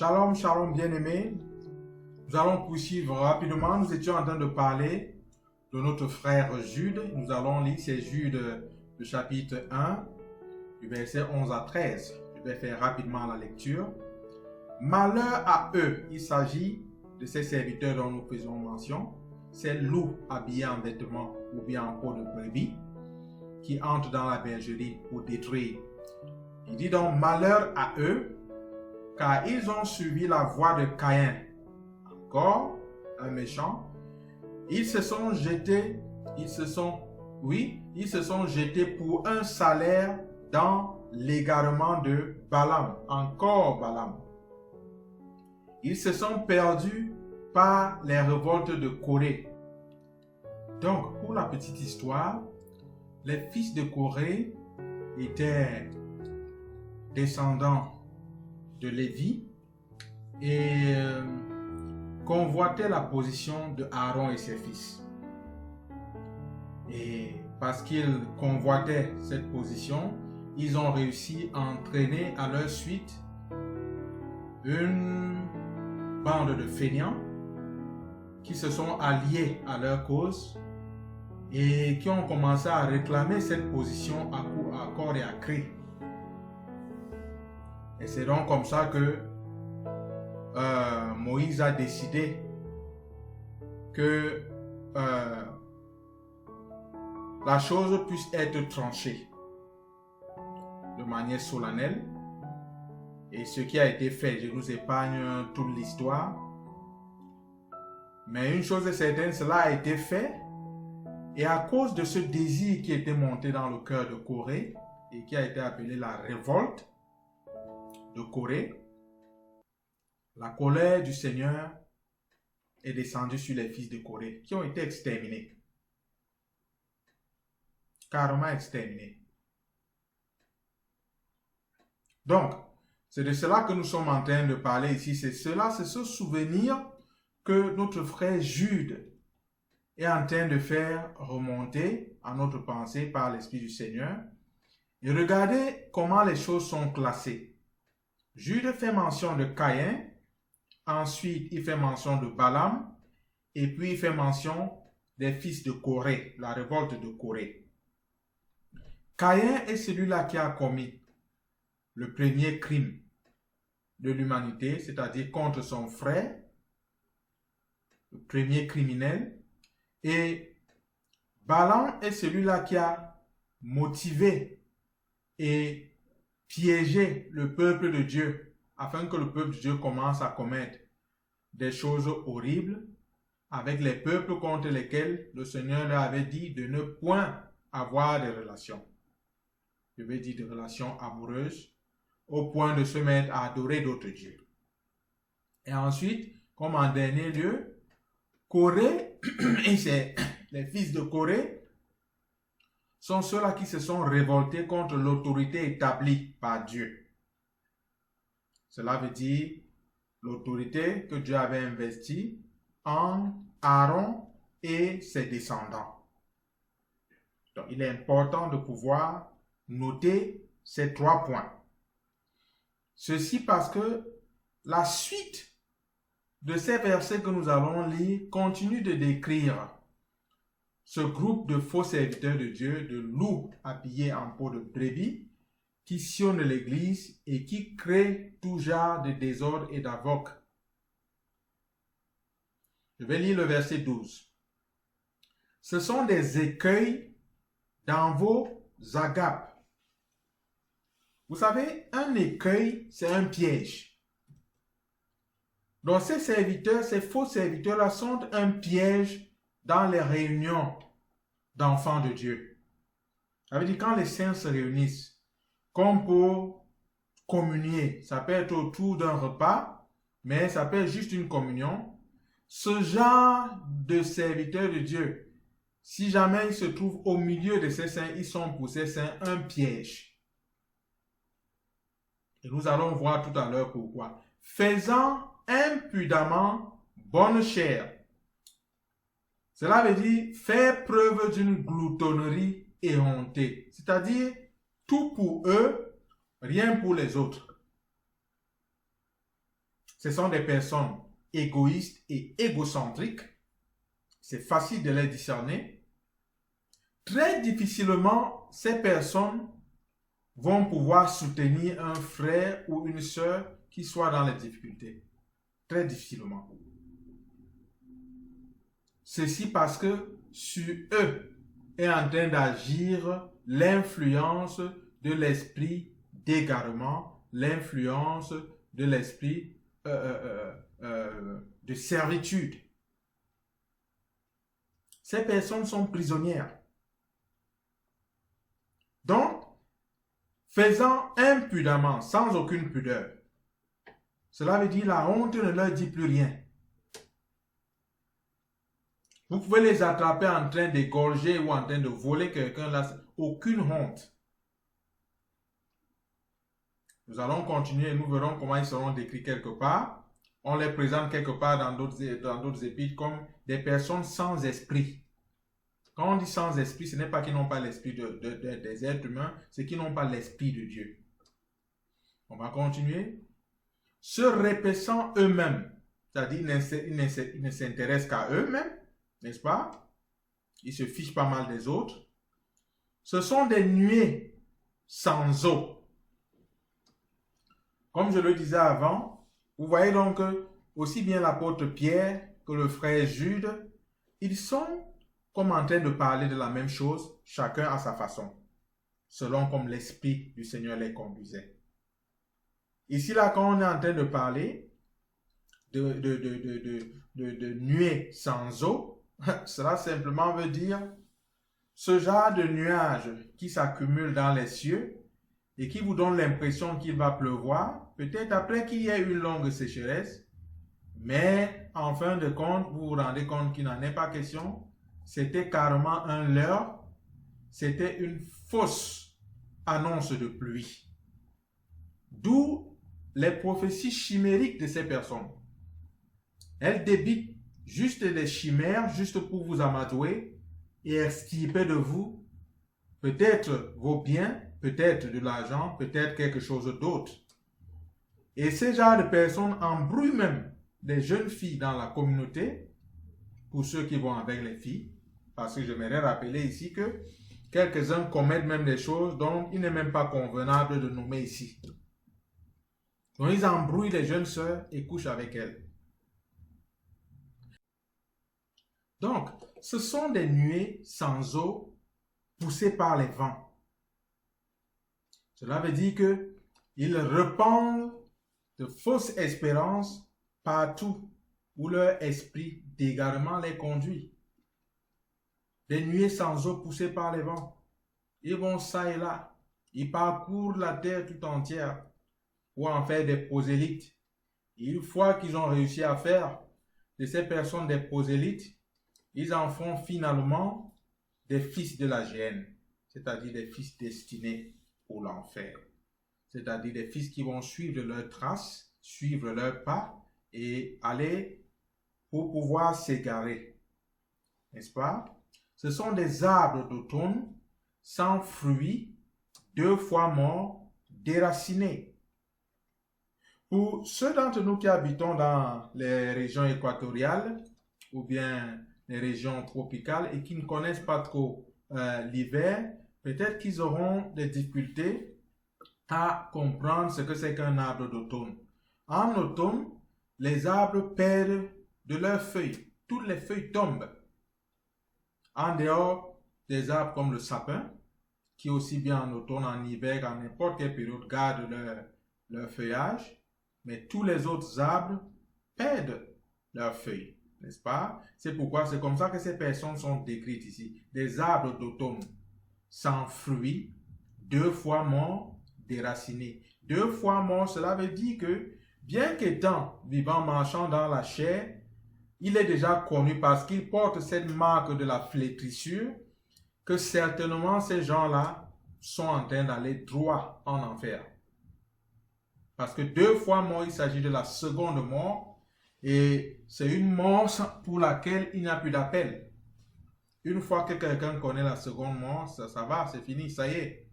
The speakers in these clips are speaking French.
Shalom, shalom bien-aimés. Nous allons poursuivre rapidement. Nous étions en train de parler de notre frère Jude. Nous allons lire, c'est Jude, le chapitre 1, du verset 11 à 13. Je vais faire rapidement la lecture. Malheur à eux, il s'agit de ces serviteurs dont nous faisons mention, ces loups habillés en vêtements ou bien en peau de brebis, qui entrent dans la bergerie pour détruire. Il dit donc malheur à eux, car ils ont suivi la voie de Caïn, encore un méchant. Ils se sont jetés pour un salaire dans l'égarement de Balaam, encore Balaam. Ils se sont perdus par les révoltes de Corée. Donc, pour la petite histoire, les fils de Corée étaient descendants de Lévi et convoitaient la position de Aaron et ses fils. Et parce qu'ils convoitaient cette position, ils ont réussi à entraîner à leur suite une bande de fainéants qui se sont alliés à leur cause et qui ont commencé à réclamer cette position à corps et à cri. Et c'est donc comme ça que Moïse a décidé que la chose puisse être tranchée de manière solennelle. Et ce qui a été fait, je nous épargne toute l'histoire. Mais une chose est certaine, cela a été fait. Et à cause de ce désir qui était monté dans le cœur de Corée et qui a été appelé la révolte de Corée, la colère du Seigneur est descendue sur les fils de Corée qui ont été exterminés. Carrément exterminés. Donc, c'est de cela que nous sommes en train de parler ici. C'est ce souvenir que notre frère Jude est en train de faire remonter à notre pensée par l'Esprit du Seigneur. Et regardez comment les choses sont classées. Jude fait mention de Caïn, ensuite il fait mention de Balaam, et puis il fait mention des fils de Corée, la révolte de Corée. Caïn est celui-là qui a commis le premier crime de l'humanité, c'est-à-dire contre son frère, le premier criminel. Et Balaam est celui-là qui a motivé et piégé le peuple de Dieu afin que le peuple de Dieu commence à commettre des choses horribles avec les peuples contre lesquels le Seigneur leur avait dit de ne point avoir des relations. Je veux dire des relations amoureuses au point de se mettre à adorer d'autres dieux. Et ensuite, comme en dernier lieu, Corée et les fils de Corée sont ceux-là qui se sont révoltés contre l'autorité établie par Dieu. Cela veut dire l'autorité que Dieu avait investie en Aaron et ses descendants. Donc, il est important de pouvoir noter ces 3 points. Ceci parce que la suite de ces versets que nous allons lire continue de décrire ce groupe de faux serviteurs de Dieu, de loups habillés en peau de brebis, qui sillonnent l'Église et qui créent tout genre de désordre et d'avoc. Je vais lire le verset 12. Ce sont des écueils dans vos agapes. Vous savez, un écueil, c'est un piège. Donc ces serviteurs, ces faux serviteurs-là sont un piège dans les réunions d'enfants de Dieu. Ça veut dire quand les saints se réunissent, comme pour communier, ça peut être autour d'un repas, mais ça peut être juste une communion. Ce genre de serviteurs de Dieu, si jamais ils se trouvent au milieu de ces saints, ils sont pour ces saints un piège. Et nous allons voir tout à l'heure pourquoi. Faisant impudemment bonne chère. Cela veut dire faire preuve d'une gloutonnerie éhontée. C'est-à-dire tout pour eux, rien pour les autres. Ce sont des personnes égoïstes et égocentriques. C'est facile de les discerner. Très difficilement, ces personnes vont pouvoir soutenir un frère ou une sœur qui soit dans les difficultés. Très difficilement. Ceci parce que sur eux est en train d'agir l'influence de l'esprit d'égarement, l'influence de l'esprit de servitude. Ces personnes sont prisonnières. Donc, faisant impudemment, sans aucune pudeur, cela veut dire la honte ne leur dit plus rien. Vous pouvez les attraper en train d'égorger ou en train de voler quelqu'un, là, aucune honte. Nous allons continuer et nous verrons comment ils seront décrits quelque part. On les présente quelque part dans d'autres épîtres comme des personnes sans esprit. Quand on dit sans esprit, ce n'est pas qu'ils n'ont pas l'esprit des êtres humains, c'est qu'ils n'ont pas l'esprit de Dieu. On va continuer. Se repaissant eux-mêmes, c'est-à-dire ils ne s'intéressent qu'à eux-mêmes, n'est-ce pas? Ils se fichent pas mal des autres. Ce sont des nuées sans eau. Comme je le disais avant, vous voyez donc que aussi bien l'apôtre Pierre que le frère Jude, ils sont comme en train de parler de la même chose, chacun à sa façon, selon comme l'Esprit du Seigneur les conduisait. Ici, là, quand on est en train de parler de nuées sans eau, cela simplement veut dire ce genre de nuages qui s'accumulent dans les cieux et qui vous donne l'impression qu'il va pleuvoir, peut-être après qu'il y ait une longue sécheresse, mais en fin de compte, vous vous rendez compte qu'il n'en est pas question. C'était carrément un leurre, c'était une fausse annonce de pluie. D'où les prophéties chimériques de ces personnes. Elles débitent juste des chimères, juste pour vous amadouer et extirper de vous peut-être vos biens, peut-être de l'argent, peut-être quelque chose d'autre. Et ces genres de personnes embrouillent même des jeunes filles dans la communauté, pour ceux qui vont avec les filles, parce que j'aimerais rappeler ici que quelques-uns commettent même des choses dont il n'est même pas convenable de nommer ici. Donc ils embrouillent les jeunes sœurs et couchent avec elles. Donc, ce sont des nuées sans eau poussées par les vents. Cela veut dire qu'ils répandent de fausses espérances partout où leur esprit d'égarement les conduit. Des nuées sans eau poussées par les vents. Ils vont ça et là. Ils parcourent la terre tout entière pour en faire des prosélytes. Et une fois qu'ils ont réussi à faire de ces personnes des prosélytes, ils en font finalement des fils de la géhenne, c'est-à-dire des fils destinés pour l'enfer. C'est-à-dire des fils qui vont suivre leurs traces, suivre leurs pas et aller pour pouvoir s'égarer. N'est-ce pas? Ce sont des arbres d'automne sans fruits, 2 fois morts, déracinés. Pour ceux d'entre nous qui habitons dans les régions équatoriales ou bien les régions tropicales et qui ne connaissent pas trop l'hiver, peut-être qu'ils auront des difficultés à comprendre ce que c'est qu'un arbre d'automne. En automne, les arbres perdent de leurs feuilles. Toutes les feuilles tombent. En dehors des arbres comme le sapin, qui aussi bien en automne, en hiver, en n'importe quelle période, gardent leur feuillage, mais tous les autres arbres perdent leurs feuilles, n'est-ce pas? C'est pourquoi c'est comme ça que ces personnes sont décrites ici. Des arbres d'automne sans fruits, 2 fois morts, déracinés. 2 fois morts, cela veut dire que, bien qu'étant vivant, marchant dans la chair, il est déjà connu parce qu'il porte cette marque de la flétrissure, que certainement ces gens-là sont en train d'aller droit en enfer. Parce que 2 fois mort, il s'agit de la seconde mort, et c'est une mort pour laquelle il n'y a plus d'appel. Une fois que quelqu'un connaît la seconde mort, ça va, c'est fini, ça y est.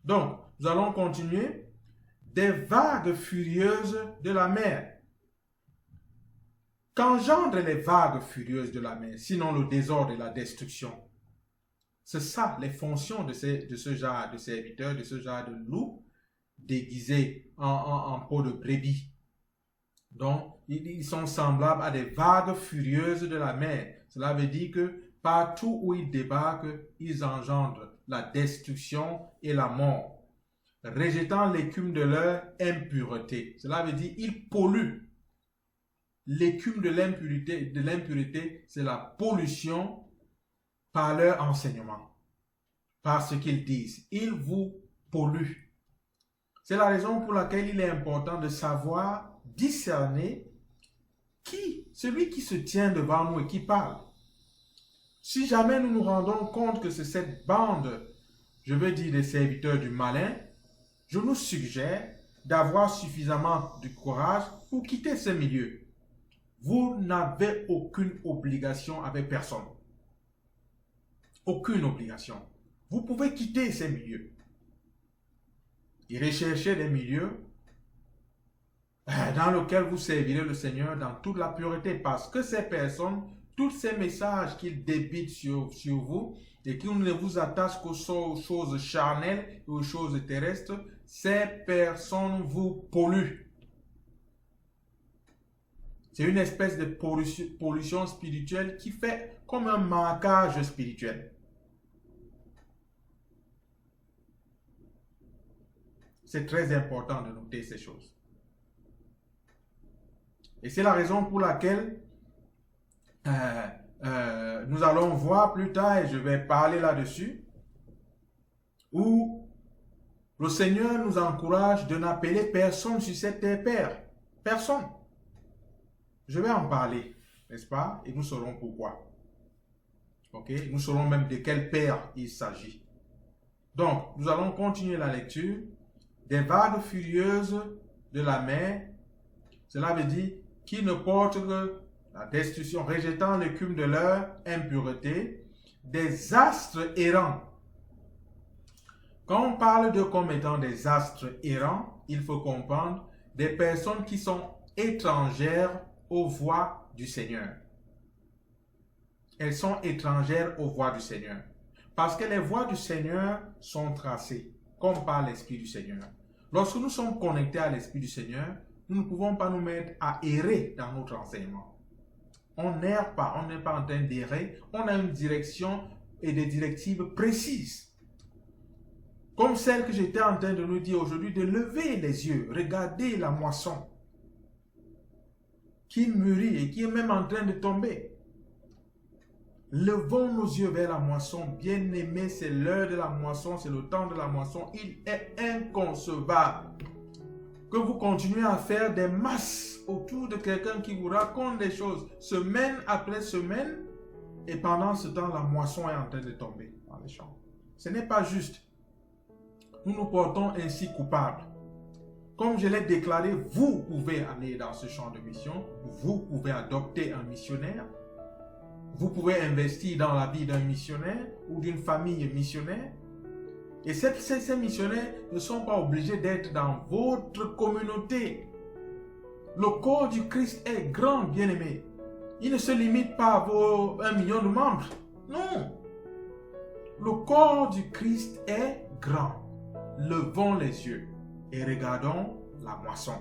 Donc, nous allons continuer. Des vagues furieuses de la mer. qu'engendrent les vagues furieuses de la mer, sinon le désordre et la destruction. C'est ça les fonctions de ce genre de serviteurs, de ce genre de loups déguisés en peau de brebis. Donc, ils sont semblables à des vagues furieuses de la mer. Cela veut dire que partout où ils débarquent, ils engendrent la destruction et la mort, rejetant l'écume de leur impureté. Cela veut dire qu'ils polluent. L'écume de l'impureté, c'est la pollution par leur enseignement, par ce qu'ils disent. Ils vous polluent. C'est la raison pour laquelle il est important de savoir discerner celui qui se tient devant nous et qui parle. Si jamais nous nous rendons compte que c'est cette bande, je veux dire des serviteurs du malin, je nous suggère d'avoir suffisamment de courage pour quitter ce milieu. Vous n'avez aucune obligation avec personne. Aucune obligation. Vous pouvez quitter ces milieux et rechercher des milieux dans lesquels vous servirez le Seigneur dans toute la pureté, parce que ces personnes, tous ces messages qu'ils débitent sur vous et qui ne vous attachent qu'aux choses charnelles et aux choses terrestres, ces personnes vous polluent. C'est une espèce de pollution spirituelle qui fait comme un marquage spirituel. C'est très important de noter ces choses. Et c'est la raison pour laquelle nous allons voir plus tard, et je vais parler là-dessus, où le Seigneur nous encourage de n'appeler personne sur cette terre père. Personne. Je vais en parler, n'est-ce pas? Et nous saurons pourquoi. Ok? Nous saurons même de quel père il s'agit. Donc, nous allons continuer la lecture. Des vagues furieuses de la mer, cela veut dire qui ne portent que la destruction, rejetant l'écume de leur impureté, des astres errants. Quand on parle d'eux comme étant des astres errants, il faut comprendre des personnes qui sont étrangères aux voies du Seigneur. Elles sont étrangères aux voies du Seigneur. Parce que les voies du Seigneur sont tracées, comme par l'Esprit du Seigneur. Lorsque nous sommes connectés à l'Esprit du Seigneur, nous ne pouvons pas nous mettre à errer dans notre enseignement. On n'erre pas, on n'est pas en train d'errer. On a une direction et des directives précises. Comme celle que j'étais en train de nous dire aujourd'hui, de lever les yeux, regarder la moisson qui mûrit et qui est même en train de tomber. Levons nos yeux vers la moisson. Bien-aimés, c'est l'heure de la moisson, c'est le temps de la moisson. Il est inconcevable que vous continuez à faire des masses autour de quelqu'un qui vous raconte des choses semaine après semaine, et pendant ce temps, la moisson est en train de tomber dans les champs. Ce n'est pas juste. Nous nous portons ainsi coupables. Comme je l'ai déclaré, vous pouvez aller dans ce champ de mission, vous pouvez adopter un missionnaire, vous pouvez investir dans la vie d'un missionnaire ou d'une famille missionnaire. Et ces missionnaires ne sont pas obligés d'être dans votre communauté. Le corps du Christ est grand, bien-aimé. Il ne se limite pas à vos 1 million de membres. Non. Le corps du Christ est grand. Levons les yeux et regardons la moisson.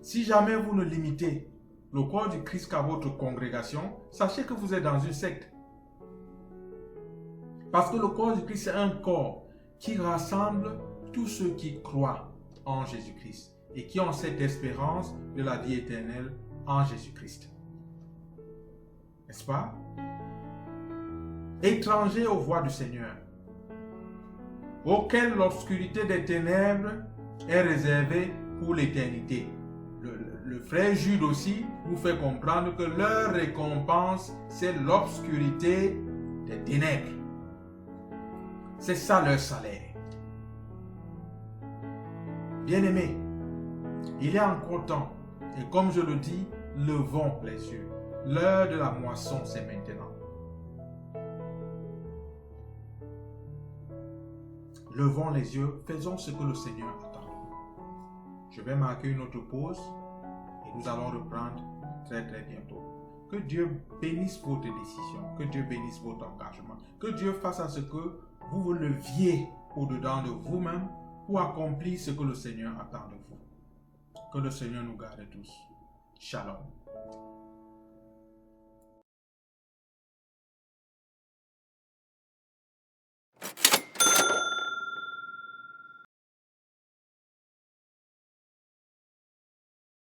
Si jamais vous ne limitez le corps du Christ qu'à votre congrégation, sachez que vous êtes dans une secte. Parce que le corps du Christ, c'est un corps qui rassemble tous ceux qui croient en Jésus-Christ et qui ont cette espérance de la vie éternelle en Jésus-Christ. N'est-ce pas? Étrangers aux voies du Seigneur, auquel l'obscurité des ténèbres est réservée pour l'éternité. Le frère Jude aussi nous fait comprendre que leur récompense, c'est l'obscurité des ténèbres. C'est ça leur salaire. Bien-aimés, il est encore temps. Et comme je le dis, levons les yeux. L'heure de la moisson, c'est maintenant. Levons les yeux, faisons ce que le Seigneur attend. Je vais marquer une autre pause et nous allons reprendre très très bientôt. Que Dieu bénisse votre décision, que Dieu bénisse votre engagement, que Dieu fasse à ce que vous vous leviez au-dedans de vous-même pour accomplir ce que le Seigneur attend de vous. Que le Seigneur nous garde tous. Shalom.